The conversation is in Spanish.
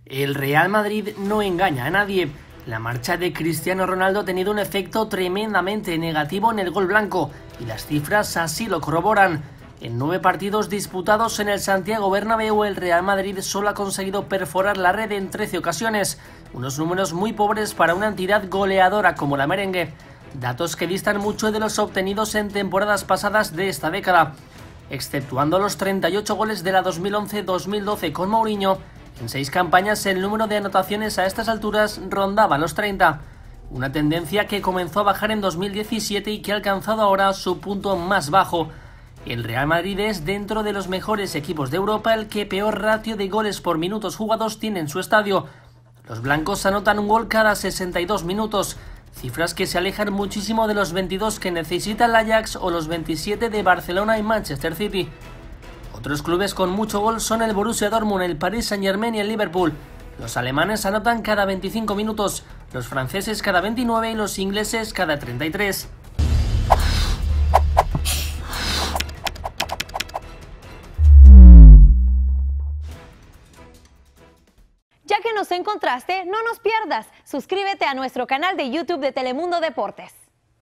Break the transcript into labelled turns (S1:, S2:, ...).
S1: El Real Madrid no engaña a nadie. La marcha de Cristiano Ronaldo ha tenido un efecto tremendamente negativo en el gol blanco, y las cifras así lo corroboran. En 9 partidos disputados en el Santiago Bernabéu, el Real Madrid solo ha conseguido perforar la red en 13 ocasiones, unos números muy pobres para una entidad goleadora como la merengue, datos que distan mucho de los obtenidos en temporadas pasadas de esta década. Exceptuando los 38 goles de la 2011-2012 con Mourinho, en 6 campañas el número de anotaciones a estas alturas rondaba los 30, una tendencia que comenzó a bajar en 2017 y que ha alcanzado ahora su punto más bajo. El Real Madrid es, dentro de los mejores equipos de Europa, el que peor ratio de goles por minutos jugados tiene en su estadio. Los blancos anotan un gol cada 62 minutos, cifras que se alejan muchísimo de los 22 que necesita el Ajax o los 27 de Barcelona y Manchester City. Otros clubes con mucho gol son el Borussia Dortmund, el Paris Saint-Germain y el Liverpool. Los alemanes anotan cada 25 minutos, los franceses cada 29 y los ingleses cada 33.
S2: Ya que nos encontraste, no nos pierdas. Suscríbete a nuestro canal de YouTube de Telemundo Deportes.